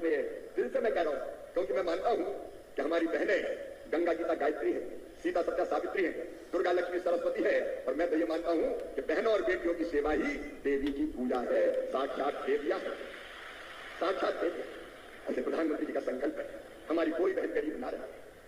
इसलिए दिल से मैं कह रहा हूँ, क्योंकि मैं मानता हूँ कि हमारी बहनें गंगा गीता गायत्री है, सीता सत्या सावित्री है, दुर्गा लक्ष्मी सरस्वती है, और मैं तो ये मानता हूँ कि बहनों और बेटियों की सेवा ही देवी की पूजा है, साक्षात देवियां है, साक्षात देवियां। ऐसे प्रधानमंत्री जी का संकल्प है हमारी कोई बहन गरीब ना रहे,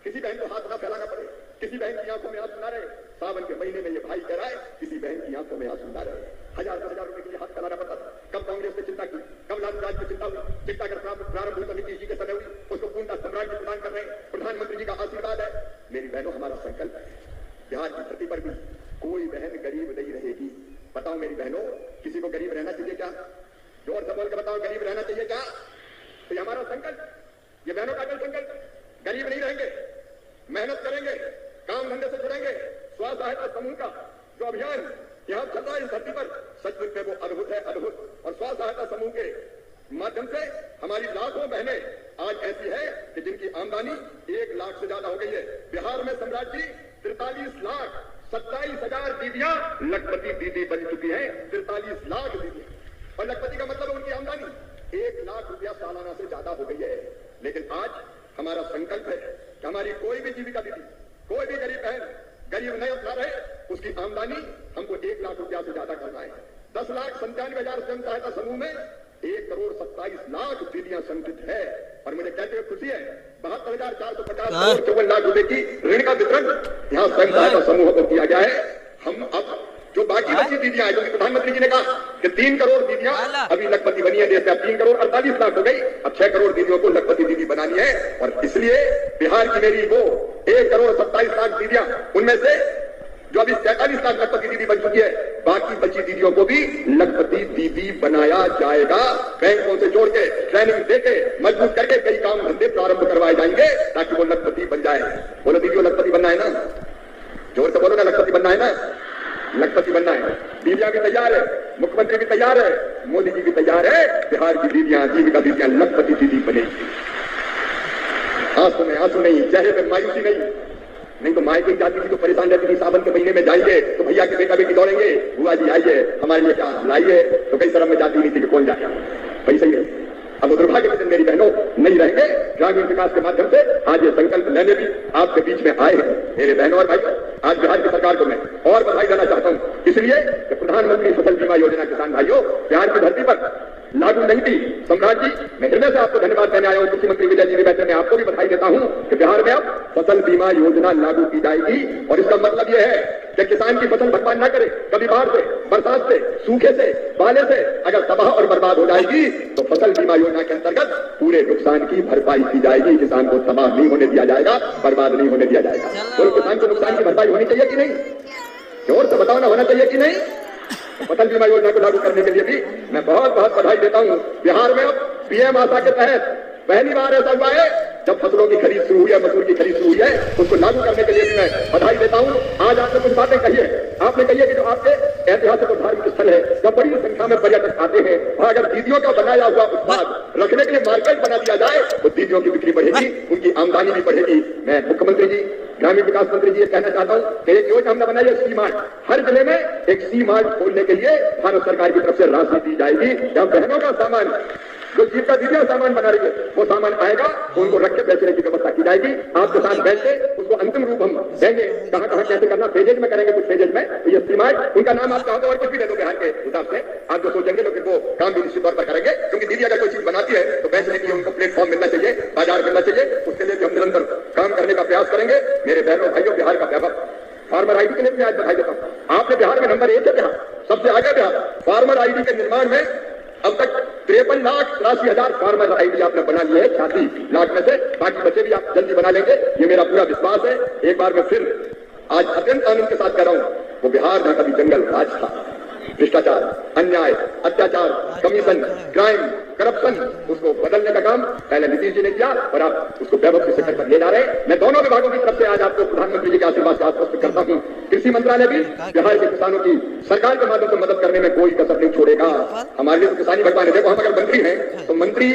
किसी बहन को हाथ ना फैलाना पड़े, किसी बहन की आंखों में आंसू ना रहे। सावन के महीने में ये भाई कह रहा है किसी बहन की आंखों में आंसू ना रहे। 1000-1000 रुपए के लिए हाथ फैलाना पड़ता था। कब कांग्रेस ने चिंता की, कब लालू राज में चिंता हुई, चिंता कर प्रारंभ हुई समिति जी के समय हुई, उसको पूर्णता सम्राट प्रदान कर रहे हैं। प्रधानमंत्री जी का आशीर्वाद है। मेरी बहनों, हमारा संकल्प है बिहार की धरती पर भी कोई बहन गरीब नहीं रहेगी। बताओ मेरी बहनों, किसी को गरीब रहना चाहिए क्या? जोर से बोल के बताओ, गरीब रहना चाहिए क्या? तो ये हमारा संकल्प, ये बहनों का संकल्प, गरीब नहीं रहेंगे, मेहनत करेंगे, काम धंधे से जुड़ेंगे। स्व सहायता समूह का जो अभियान यहाँ चल रहा है इस धरती पर, सचमुच में वो अद्भुत है, अद्भुत। और स्व सहायता समूह के माध्यम से हमारी लाखों बहनें आज ऐसी है कि जिनकी आमदनी 1 लाख से ज्यादा हो गई है। बिहार में सम्राट जी 43,27,000 दीदियां लखपति दीदी बन चुकी है। 43 लाख दीदियां, और लखपति का मतलब उनकी आमदनी 1 लाख रुपया सालाना से ज्यादा हो गई है। लेकिन आज हमारा संकल्प है कि हमारी कोई भी जीविका दीदी, कोई भी गरीब बहन गरीब नहीं ना रहे, उसकी आमदनी हमको 1 लाख रुपया से ज्यादा करना है। 10,97,000 स्वयं सहायता समूह में 1,27,00,000 दीदियां संगठित है। और मुझे कहते हुए खुशी है 72,450 लाख रुपए की ऋण का वितरण यहाँ स्वयं सहायता समूह को किया गया है। हम अब जो बाकी बची दीदियां हैं, क्योंकि प्रधानमंत्री जी ने कहा कि 3 करोड़ दीदियां अभी लखपति बनी है देश में, अब 3 करोड़ 48 लाख हो गई, अब 6 करोड़ दीदियों को लखपति दीदी बनानी है। और इसलिए बिहार की मेरी वो 1 करोड़ 27 लाख दीदियां, उनमें से जो अभी 43 लाख लखपति दीदी बन चुकी है, बाकी बची दीदियों को भी लखपति दीदी बनाया जाएगा। बैंकों से जोड़ के, ट्रेनिंग देके, मजबूत करके कई काम धंधे प्रारंभ करवाए जाएंगे ताकि वो लखपति बन जाए। बोलो दीदियों, लखपति बनना है ना? जोर से बोलो ना, लखपति बनना है ना? लखपति बनना है। दीदियां भी तैयार है, मुख्यमंत्री भी तैयार है, मोदी जी भी तैयार है। बिहार की दीदियां, जीविका दीदियां लखपति दीदी बनेगी। आंसू में आंसू नहीं, चेहरे पर मायूसी नहीं तो मायके जाती थी तो परेशान रहती थी। सावन के महीने में जाएंगे तो भैया के बेटा बेटी दौड़ेंगे, बुआ जी आइए हमारे लिए क्या लाइए, तो कई शर्म में जाती नहीं थी कि कौन जाएगा। पैसे ही है। अब दुर्भाग्य के दिन मेरी बहनों नहीं रहेंगे। ग्रामीण विकास के माध्यम से आज ये संकल्प लेने भी आपके बीच में आए हैं। मेरे बहनों और भाइयों, आज बिहार की सरकार को मैं और बधाई देना चाहता हूँ, इसलिए कि प्रधानमंत्री फसल बीमा योजना, किसान भाइयों, बिहार की धरती पर लागू नहीं थी। सम्राट जी, मैं हृदय से आपको धन्यवाद देने आया हूँ। कृषि मंत्री विजय जी ने बैठे, मैं आपको भी बधाई देता हूँ कि बिहार में अब फसल बीमा योजना लागू की जाएगी। और इसका मतलब यह है कि किसान की फसल भगवान न करे, कभी बाढ़ से, बरसात से, सूखे से, पाले से अगर तबाह और बर्बाद हो जाएगी तो फसल बीमा योजना के अंतर्गत पूरे नुकसान की भरपाई की जाएगी। किसान को तबाह नहीं होने दिया जाएगा, बर्बाद नहीं होने दिया जाएगा। तो किसान को नुकसान की भरपाई होनी चाहिए कि नहीं? जोर से बताओ ना, होना चाहिए कि नहीं? फसल बीमा योजना को लागू करने के लिए भी मैं बहुत बहुत बधाई देता हूं। बिहार में अब पीएम आशा के तहत पहली बार ऐसा हुआ है जब फसलों की खरीद शुरू हुई है, मसूर की खरीद शुरू हुई है, उसको लागू करने के लिए भी मैं बधाई देता हूं। आज आपने कुछ बातें कही है, आपने कही है कि जो आपके ऐतिहासिक और धार्मिक स्थल है, जब बड़ी संख्या में पर्यटक आते हैं, वहां अगर दीदियों का बनाया हुआ उत्पाद रखने के लिए मार्केट बना दिया जाए तो दीदियों की बिक्री बढ़ेगी, उनकी आमदनी भी बढ़ेगी। मैं मुख्यमंत्री जी, ग्रामीण विकास मंत्री जी, ये कहना चाहता हूँ कि एक योजना हमने बनाई है, सी मार्ट। हर जिले में एक सी मार्ट खोलने के लिए भारत सरकार की तरफ से राशि दी जाएगी। जहां बहनों का सामान, जो जीविका दीदियां सामान बना रही है, वो सामान आएगा तो उनको रख के बेचने की व्यवस्था की जाएगी। आपके साथ बैठ के उसको अंतिम रूप हम देंगे, कहां कहां कैसे करना, फेजेज में करेंगे, कुछ फेजेज में। तो ये सी मार्ट, उनका नाम आप चाहो तो और कुछ भी दे दो बिहार के हिसाब से, आप जो सोचेंगे, लेकिन वो काम भी निश्चित तौर पर करेंगे। क्योंकि दीदी अगर कोई चीज बनाती है तो बेचने के लिए उनको प्लेटफॉर्म मिलना चाहिए, बाजार मिलना चाहिए, उसके लिए भी हम निरंतर काम करने का प्रयास करेंगे। मेरे बहनों भाइयों, बिहार का व्यापक फार्मर आईडी के लिए भी आज बधाई देता हूं। आपने बिहार में नंबर 1 है, बिहार सबसे आगे। बिहार फार्मर आईडी के निर्माण में अब तक 53,83,000 फार्मर आईडी आपने बना लिए है। 86 लाख में से बाकी बचे भी आप जल्दी बना लेंगे, ये मेरा पूरा विश्वास है। एक बार मैं फिर आज अत्यंत आनंद के साथ कह रहा हूं, वो बिहार जहां कभी जंगल राज था, भ्रष्टाचार, अन्याय, अत्याचार, कमीशन, क्राइम, करप्शन, उसको बदलने का काम पहले नीतीश जी ने किया और आप उसको वैभव के शिखर पर ले जा रहे हैं। मैं दोनों विभागों की तरफ से आज आपको प्रधानमंत्री जी के आशीर्वाद से आश्वस्त करता हूं, कृषि मंत्रालय भी बिहार के किसानों की सरकार के माध्यम से मदद करने में कोई कसर नहीं छोड़ेगा। हमारे लिए तो किसानी भगवान है। देखो, हम अगर मंत्री हैं तो मंत्री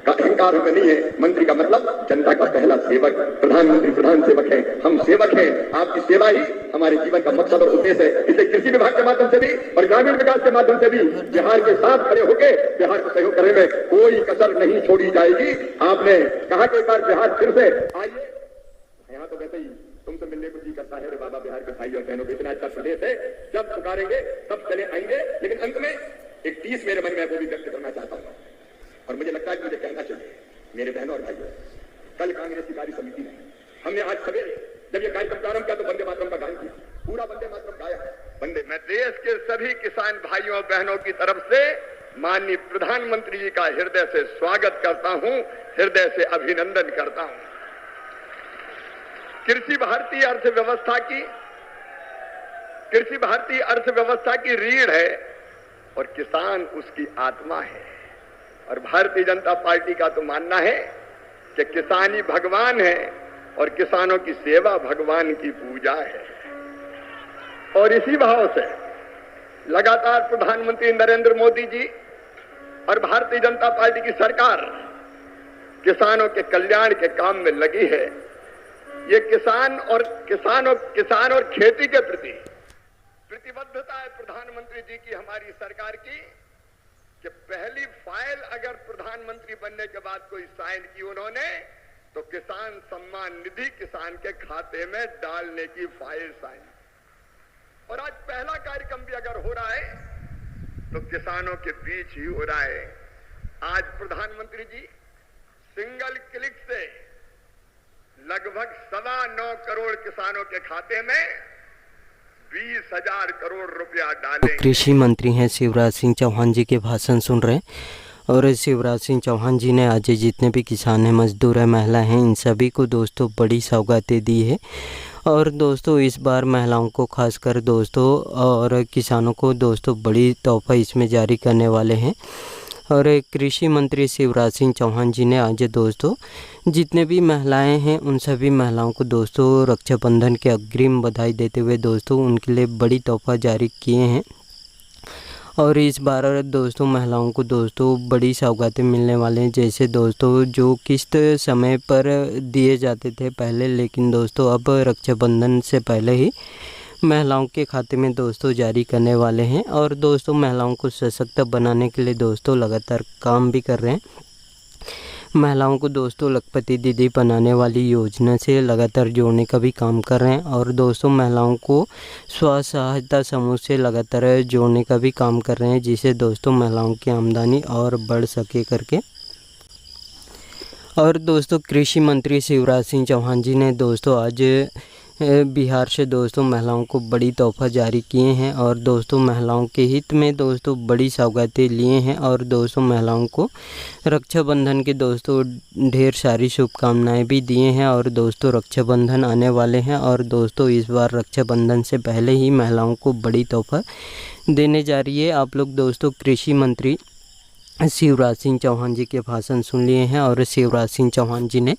का अहंकार हमें नहीं है। मंत्री का मतलब जनता का पहला सेवक। प्रधानमंत्री प्रधान सेवक है, हम सेवक हैं। आपकी सेवा ही हमारे जीवन का मकसद और उद्देश्य है। इसलिए कृषि विभाग के माध्यम से भी और ग्रामीण विकास के माध्यम से भी बिहार के साथ खड़े होकर बिहार को सहयोग करने में कोई कसर नहीं छोड़ी जाएगी। आपने कहा कि एक बार बिहार फिर से आइए, यहाँ तो वैसे ही तुमसे मिलने को जी करता है रे बाबा, बिहार के भाई और बहनों को इतना अच्छा प्रदेश है, जब पुकारेंगे तब चले आएंगे। लेकिन अंत में एक चीज मेरे मन में वो भी व्यक्त करना चाहता हूँ, और मुझे लगता है कि मुझे कहना चाहिए। मेरे बहनों और भाइयों, कल कांग्रेस की कार्य समिति में हमने आज सवेरे जब ये कार्यक्रम प्रारंभ किया तो वंदे मातरम का गायन किया, पूरा वंदे मातरम गाया। वंदे मैं देश के सभी किसान भाइयों और बहनों की तरफ से माननीय प्रधानमंत्री जी का हृदय से स्वागत करता हूं, हृदय से अभिनंदन करता हूं। कृषि भारतीय अर्थव्यवस्था की रीढ़ है और किसान उसकी आत्मा है। और भारतीय जनता पार्टी का तो मानना है कि किसान ही भगवान है और किसानों की सेवा भगवान की पूजा है। और इसी भाव से लगातार प्रधानमंत्री नरेंद्र मोदी जी और भारतीय जनता पार्टी की सरकार किसानों के कल्याण के काम में लगी है। ये किसान और खेती के प्रति प्रतिबद्धता है प्रधानमंत्री जी की, हमारी सरकार की, कि पहली फाइल अगर प्रधानमंत्री बनने के बाद कोई साइन की उन्होंने तो किसान सम्मान निधि किसान के खाते में डालने की फाइल साइन। और आज पहला कार्यक्रम भी अगर हो रहा है तो किसानों के बीच ही हो रहा है। आज प्रधानमंत्री जी सिंगल क्लिक से लगभग 9.25 करोड़ किसानों के खाते में 20,000 करोड़ रुपया डालेंगे। कृषि मंत्री हैं शिवराज सिंह चौहान जी के भाषण सुन रहे हैं, और शिवराज सिंह चौहान जी ने आज जितने भी किसान हैं, मजदूर हैं, महिला हैं, इन सभी को दोस्तों बड़ी सौगातें दी है। और दोस्तों इस बार महिलाओं को खासकर दोस्तों और किसानों को दोस्तों बड़ी तोहफा इसमें जारी करने वाले हैं। और कृषि मंत्री शिवराज सिंह चौहान जी ने आज दोस्तों जितने भी महिलाएं हैं उन सभी महिलाओं को दोस्तों रक्षाबंधन के अग्रिम बधाई देते हुए दोस्तों उनके लिए बड़ी तोहफा जारी किए हैं। और इस बार दोस्तों महिलाओं को दोस्तों बड़ी सौगातें मिलने वाले हैं, जैसे दोस्तों जो किस्त समय पर दिए जाते थे पहले, लेकिन दोस्तों अब रक्षाबंधन से पहले ही महिलाओं के खाते में दोस्तों जारी करने वाले हैं। और दोस्तों महिलाओं को सशक्त बनाने के लिए दोस्तों लगातार काम भी कर रहे हैं। महिलाओं को दोस्तों लखपति दीदी बनाने वाली योजना से लगातार जोड़ने का भी काम कर रहे हैं। और दोस्तों महिलाओं को स्व सहायता समूह से लगातार जोड़ने का भी काम कर रहे हैं, जिससे दोस्तों महिलाओं की आमदनी और बढ़ सके करके। और दोस्तों कृषि मंत्री शिवराज सिंह चौहान जी ने दोस्तों आज बिहार से दोस्तों महिलाओं को बड़ी तोहफा जारी किए हैं। और दोस्तों महिलाओं के हित में दोस्तों बड़ी सौगातें लिए हैं। और दोस्तों महिलाओं को रक्षाबंधन के दोस्तों ढेर सारी शुभकामनाएं भी दिए हैं। और दोस्तों रक्षाबंधन आने वाले हैं, और दोस्तों इस बार रक्षाबंधन से पहले ही महिलाओं को बड़ी तोहफा देने जा रही है। आप लोग दोस्तों कृषि मंत्री शिवराज सिंह चौहान जी के भाषण सुन लिए हैं। और शिवराज सिंह चौहान जी ने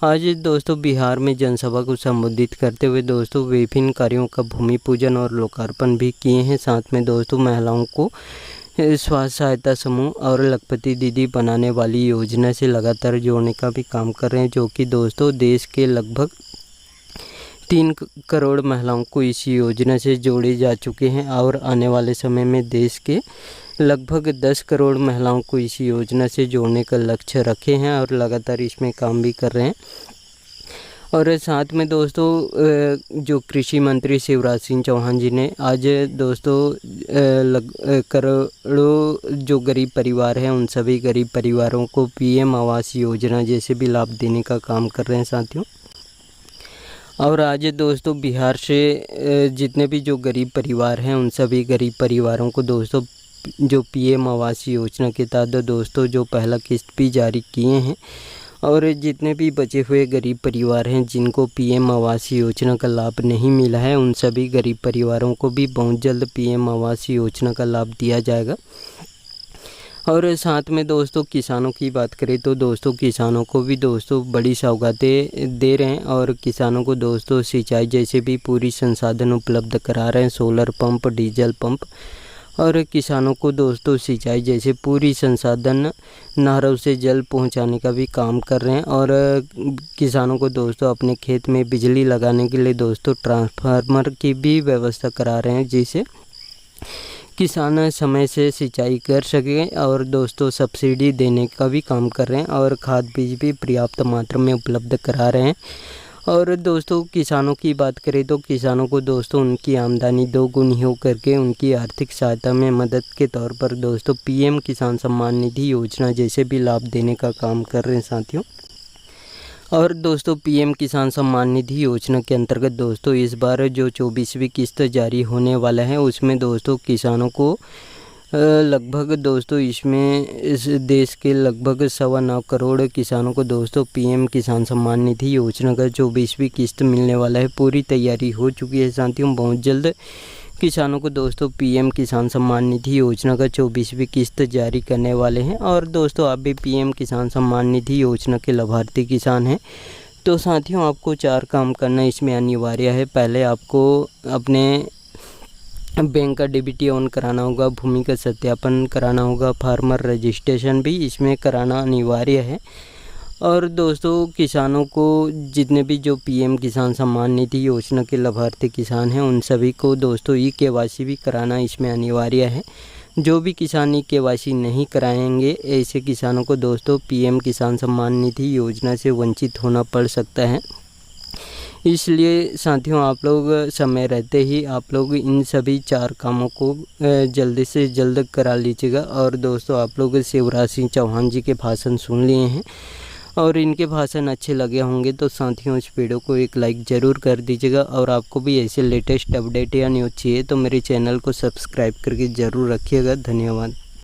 आज दोस्तों बिहार में जनसभा को संबोधित करते हुए दोस्तों विभिन्न कार्यों का भूमि पूजन और लोकार्पण भी किए हैं। साथ में दोस्तों महिलाओं को स्व सहायता समूह और लखपति दीदी बनाने वाली योजना से लगातार जोड़ने का भी काम कर रहे हैं, जो कि दोस्तों देश के लगभग 3 करोड़ महिलाओं को इस योजना से जोड़े जा चुके हैं। और आने वाले समय में देश के लगभग 10 करोड़ महिलाओं को इस योजना से जोड़ने का लक्ष्य रखे हैं, और लगातार इसमें काम भी कर रहे हैं। और साथ में दोस्तों जो कृषि मंत्री शिवराज सिंह चौहान जी ने आज दोस्तों करोड़ों जो गरीब परिवार हैं उन सभी गरीब परिवारों को पीएम आवास योजना जैसे भी लाभ देने का काम कर रहे हैं साथियों। और आज दोस्तों बिहार से जितने भी जो गरीब परिवार हैं उन सभी गरीब परिवारों को दोस्तों जो पीएम आवास योजना के तहत दोस्तों जो पहला किस्त भी जारी किए हैं। और जितने भी बचे हुए गरीब परिवार हैं जिनको पीएम आवास योजना का लाभ नहीं मिला है, उन सभी गरीब परिवारों को भी बहुत जल्द पीएम आवास योजना का लाभ दिया जाएगा। और साथ में दोस्तों किसानों की बात करें तो दोस्तों किसानों को भी दोस्तों बड़ी सौगातें दे रहे हैं। और किसानों को दोस्तों सिंचाई जैसे भी पूरी संसाधन उपलब्ध करा रहे हैं, सोलर पंप, डीजल पंप। और किसानों को दोस्तों सिंचाई जैसे पूरी संसाधन नहरों से जल पहुंचाने का भी काम कर रहे हैं। और किसानों को दोस्तों अपने खेत में बिजली लगाने के लिए दोस्तों ट्रांसफार्मर की भी व्यवस्था करा रहे हैं, जिससे किसान समय से सिंचाई कर सकें और दोस्तों सब्सिडी देने का भी काम कर रहे हैं और खाद बीज भी पर्याप्त मात्रा में उपलब्ध करा रहे हैं। और दोस्तों किसानों की बात करें तो किसानों को दोस्तों उनकी आमदनी दोगुनी हो करके उनकी आर्थिक सहायता में मदद के तौर पर दोस्तों पीएम किसान सम्मान निधि योजना जैसे भी लाभ देने का काम कर रहे हैं साथियों। और दोस्तों पीएम किसान सम्मान निधि योजना के अंतर्गत दोस्तों इस बार जो 24वीं किस्त जारी होने वाला है उसमें दोस्तों किसानों को लगभग दोस्तों इसमें इस देश के लगभग 9.25 करोड़ किसानों को दोस्तों पीएम किसान सम्मान निधि योजना का 24वीं किस्त मिलने वाला है। पूरी तैयारी हो चुकी है साथियों। बहुत जल्द किसानों को दोस्तों पीएम किसान सम्मान निधि योजना का 24वीं किस्त जारी करने वाले हैं। और दोस्तों आप भी पीएम किसान सम्मान निधि योजना के लाभार्थी किसान हैं तो साथियों आपको 4 काम करना इसमें अनिवार्य है। पहले आपको अपने बैंक का डीबीटी ऑन कराना होगा, भूमि का सत्यापन कराना होगा, फार्मर रजिस्ट्रेशन भी इसमें कराना अनिवार्य है। और दोस्तों किसानों को जितने भी जो पीएम किसान सम्मान निधि योजना के लाभार्थी किसान हैं उन सभी को दोस्तों ई-केवाईसी भी कराना इसमें अनिवार्य है। जो भी किसान ई-केवाईसी नहीं कराएंगे ऐसे किसानों को दोस्तों पीएम किसान सम्मान निधि योजना से वंचित होना पड़ सकता है। इसलिए साथियों आप लोग समय रहते ही आप लोग इन सभी 4 कामों को जल्दी से जल्द करा लीजिएगा। और दोस्तों आप लोग शिवराज सिंह चौहान जी के भाषण सुन लिए हैं और इनके भाषण अच्छे लगे होंगे तो साथियों इस वीडियो को एक लाइक ज़रूर कर दीजिएगा। और आपको भी ऐसे लेटेस्ट अपडेट या न्यूज़ चाहिए तो मेरे चैनल को सब्सक्राइब करके ज़रूर रखिएगा। धन्यवाद।